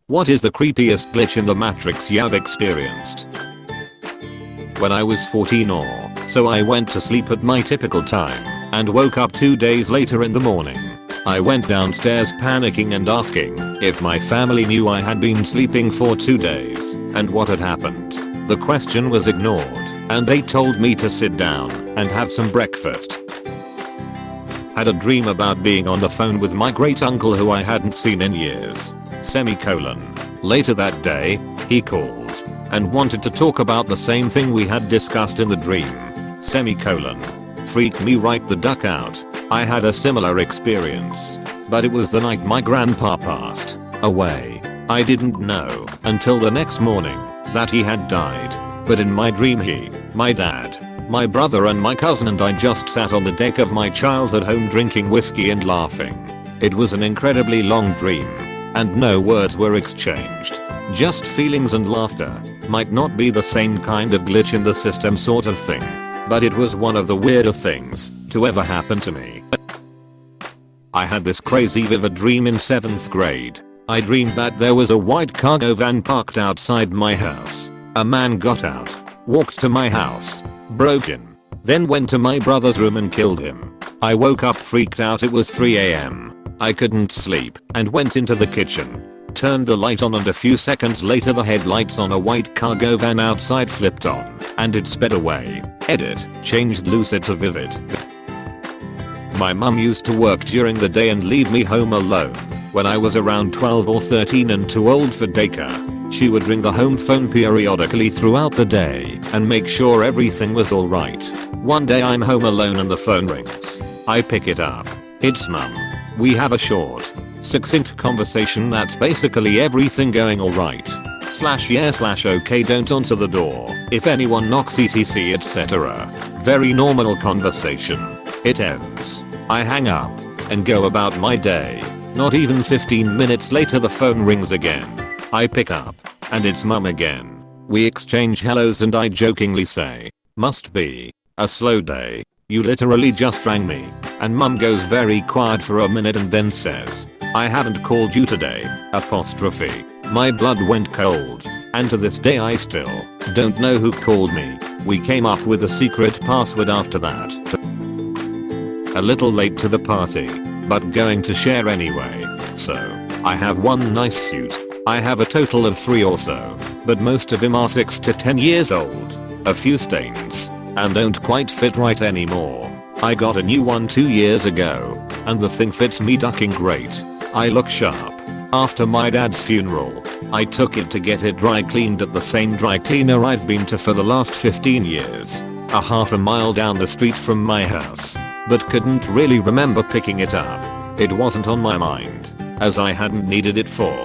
What is the creepiest glitch in the Matrix you have experienced? When I was 14 or so, I went to sleep at my typical time and woke up 2 days later in the morning. I went downstairs panicking and asking if my family knew I had been sleeping for 2 days and what had happened. The question was ignored and they told me to sit down and have some breakfast. Had a dream about being on the phone with my great uncle who I hadn't seen in years. Later that day, he called and wanted to talk about the same thing we had discussed in the dream. Freaked me right the duck out. I had a similar experience, but it was the night my grandpa passed away. I didn't know until the next morning that he had died, but in my dream my dad, my brother and my cousin and I just sat on the deck of my childhood home drinking whiskey and laughing. It was an incredibly long dream, and no words were exchanged. Just feelings and laughter. Might not be the same kind of glitch in the system sort of thing, but it was one of the weirder things to ever happen to me. I had this crazy vivid dream in 7th grade. I dreamed that there was a white cargo van parked outside my house. A man got out, walked to my house, broke in, then went to my brother's room and killed him. I woke up freaked out. It was 3 AM. I couldn't sleep and went into the kitchen, turned the light on, and a few seconds later the headlights on a white cargo van outside flipped on and it sped away. Edit, changed lucid to vivid. My mum used to work during the day and leave me home alone. When I was around 12 or 13 and too old for daycare, she would ring the home phone periodically throughout the day and make sure everything was alright. One day I'm home alone and the phone rings. I pick it up. It's Mum. We have a short, succinct conversation that's basically everything going alright. /yeah/okay, don't answer the door if anyone knocks, etc, etc. Very normal conversation. It ends. I hang up and go about my day. Not even 15 minutes later the phone rings again. I pick up and it's Mum again. We exchange hellos and I jokingly say, "Must be a slow day. You literally just rang me." And Mum goes very quiet for a minute and then says, "I haven't called you today." My blood went cold, and to this day I still don't know who called me. We came up with a secret password after that. A little late to the party, but going to share anyway. So, I have one nice suit. I have a total of 3 or so, but most of them are 6 to 10 years old. A few stains, and don't quite fit right anymore. I got a new one 2 years ago, and the thing fits me ducking great. I look sharp. After my dad's funeral, I took it to get it dry cleaned at the same dry cleaner I've been to for the last 15 years. A half a mile down the street from my house, but couldn't really remember picking it up. It wasn't on my mind, as I hadn't needed it for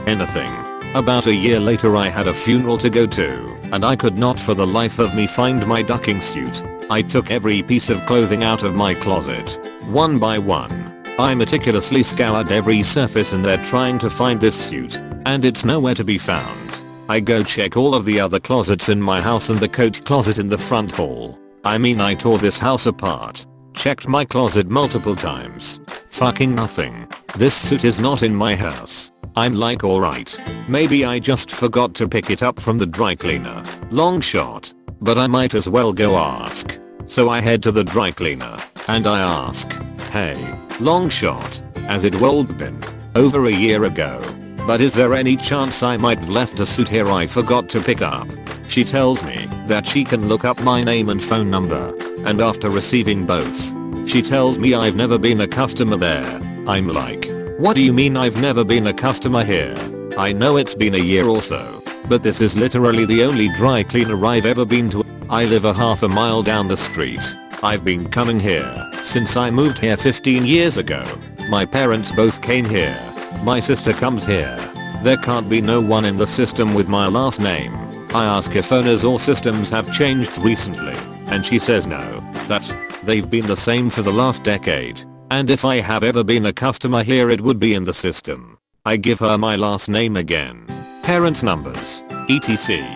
anything. About a year later I had a funeral to go to, and I could not for the life of me find my ducking suit. I took every piece of clothing out of my closet, one by one. I meticulously scoured every surface in there trying to find this suit, and it's nowhere to be found. I go check all of the other closets in my house and the coat closet in the front hall. I mean, I tore this house apart. Checked my closet multiple times. Fucking nothing. This suit is not in my house. I'm like, alright, maybe I just forgot to pick it up from the dry cleaner. Long shot, but I might as well go ask. So I head to the dry cleaner, and I ask, "Hey, long shot, as it would been over a year ago, but is there any chance I might have left a suit here I forgot to pick up?" She tells me that she can look up my name and phone number, and after receiving both, she tells me I've never been a customer there. I'm like, "What do you mean I've never been a customer here? I know it's been a year or so, but this is literally the only dry cleaner I've ever been to. I live a half a mile down the street. I've been coming here since I moved here 15 years ago. My parents both came here. My sister comes here. There can't be no one in the system with my last name." I ask if owners or systems have changed recently, and she says no, that they've been the same for the last decade, and if I have ever been a customer here it would be in the system. I give her my last name again, parents' numbers, etc,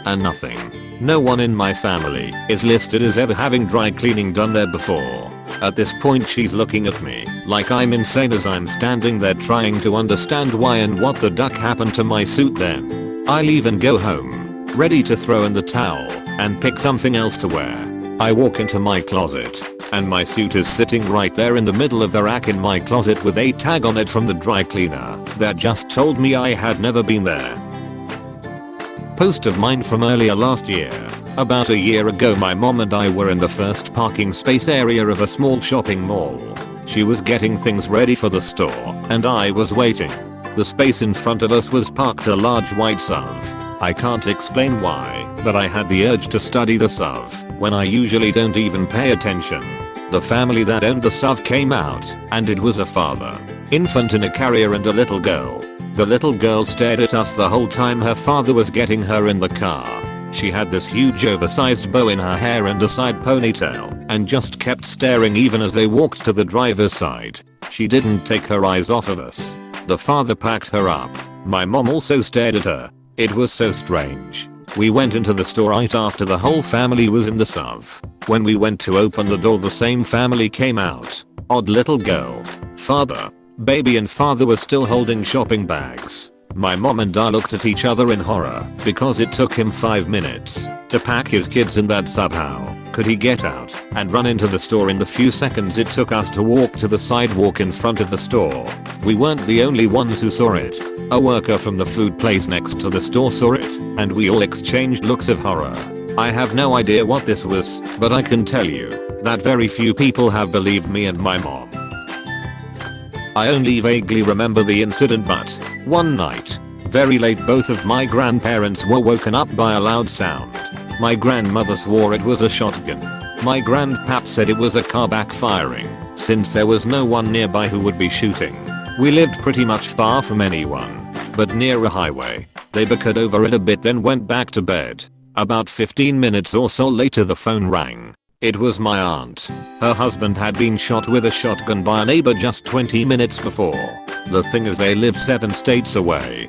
and nothing. No one in my family is listed as ever having dry cleaning done there before. At this point she's looking at me like I'm insane as I'm standing there trying to understand why and what the duck happened to my suit then. I leave and go home, ready to throw in the towel and pick something else to wear. I walk into my closet and my suit is sitting right there in the middle of the rack in my closet with a tag on it from the dry cleaner that just told me I had never been there. Post of mine from earlier last year. About a year ago my mom and I were in the first parking space area of a small shopping mall. She was getting things ready for the store and I was waiting. The space in front of us was parked a large white SUV. I can't explain why, but I had the urge to study the SUV when I usually don't even pay attention. The family that owned the SUV came out and it was a father, infant in a carrier and a little girl. The little girl stared at us the whole time her father was getting her in the car. She had this huge oversized bow in her hair and a side ponytail and just kept staring even as they walked to the driver's side. She didn't take her eyes off of us. The father packed her up. My mom also stared at her. It was so strange. We went into the store right after the whole family was in the SUV. When we went to open the door the same family came out. Odd little girl. Father, baby and father were still holding shopping bags. My mom and I looked at each other in horror because it took him 5 minutes to pack his kids in that SUV. How could he get out and run into the store in the few seconds it took us to walk to the sidewalk in front of the store? We weren't the only ones who saw it. A worker from the food place next to the store saw it and we all exchanged looks of horror. I have no idea what this was, but I can tell you that very few people have believed me and my mom. I only vaguely remember the incident, but one night, very late, both of my grandparents were woken up by a loud sound. My grandmother swore it was a shotgun. My grandpap said it was a car backfiring, since there was no one nearby who would be shooting. We lived pretty much far from anyone, but near a highway. They bickered over it a bit then went back to bed. About 15 minutes or so later the phone rang. It was my aunt. Her husband had been shot with a shotgun by a neighbor just 20 minutes before. The thing is they live 7 states away.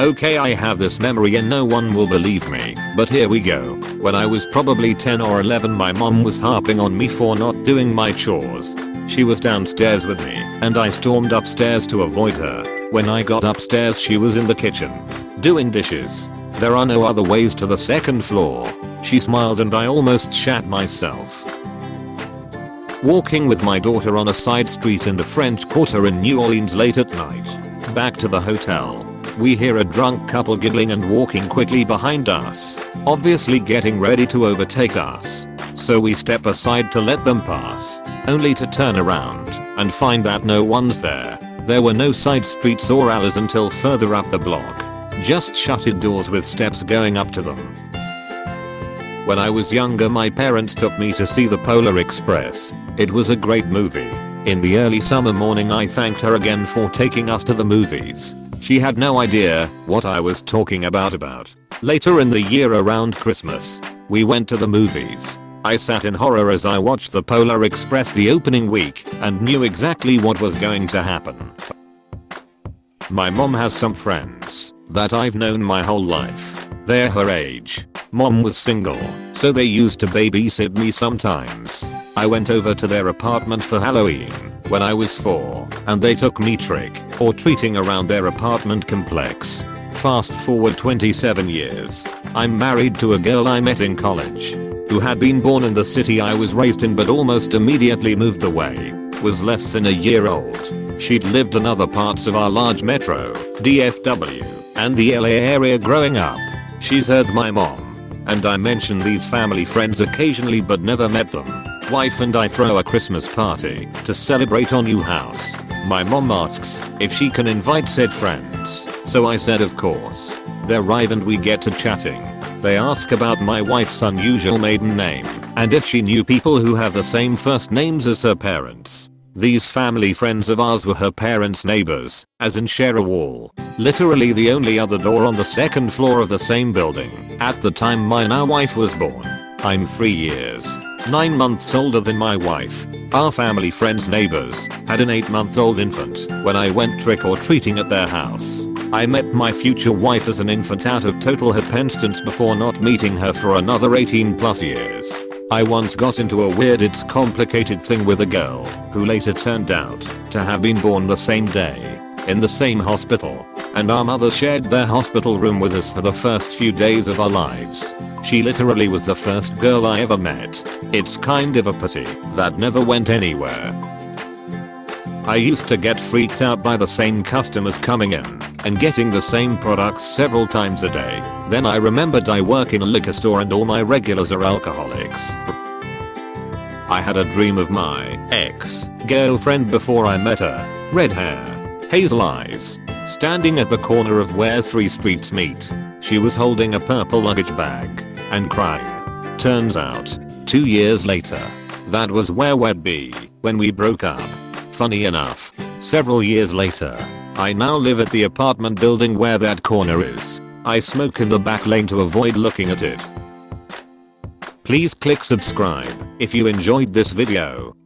Okay, I have this memory and no one will believe me, but here we go. When I was probably 10 or 11 my mom was harping on me for not doing my chores. She was downstairs with me and I stormed upstairs to avoid her. When I got upstairs she was in the kitchen doing dishes. There are no other ways to the second floor. She smiled and I almost shat myself. Walking with my daughter on a side street in the French Quarter in New Orleans late at night. Back to the hotel. We hear a drunk couple giggling and walking quickly behind us, obviously getting ready to overtake us. So we step aside to let them pass, only to turn around and find that no one's there. There were no side streets or alleys until further up the block. Just shuttered doors with steps going up to them. When I was younger my parents took me to see the Polar Express. It was a great movie. In the early summer morning I thanked her again for taking us to the movies. She had no idea what I was talking about. Later in the year around Christmas, we went to the movies. I sat in horror as I watched the Polar Express the opening week and knew exactly what was going to happen. My mom has some friends that I've known my whole life. They're her age. Mom was single, so they used to babysit me sometimes. I went over to their apartment for Halloween when I was 4, and they took me trick or treating around their apartment complex. Fast forward 27 years. I'm married to a girl I met in college, who had been born in the city I was raised in but almost immediately moved away. Was less than a year old. She'd lived in other parts of our large metro, DFW, and the LA area growing up. She's heard my mom and I mention these family friends occasionally but never met them. Wife and I throw a Christmas party to celebrate our new house. My mom asks if she can invite said friends, so I said of course. They arrive and we get to chatting. They ask about my wife's unusual maiden name and if she knew people who have the same first names as her parents. These family friends of ours were her parents' neighbors, as in share a wall. Literally the only other door on the second floor of the same building. At the time my now wife was born. I'm 3 years, 9 months older than my wife. Our family friends' neighbors had an 8-month-old infant when I went trick-or-treating at their house. I met my future wife as an infant out of total happenstance before not meeting her for another 18 plus years. I once got into a weird it's complicated thing with a girl who later turned out to have been born the same day in the same hospital, and our mothers shared their hospital room with us for the first few days of our lives. She literally was the first girl I ever met. It's kind of a pity that never went anywhere. I used to get freaked out by the same customers coming in and getting the same products several times a day. Then I remembered I work in a liquor store and all my regulars are alcoholics. I had a dream of my ex-girlfriend before I met her. Red hair, hazel eyes, standing at the corner of where 3 streets meet. She was holding a purple luggage bag and crying. Turns out, 2 years later, that was where we'd be when we broke up. Funny enough, several years later, I now live at the apartment building where that corner is. I smoke in the back lane to avoid looking at it. Please click subscribe if you enjoyed this video.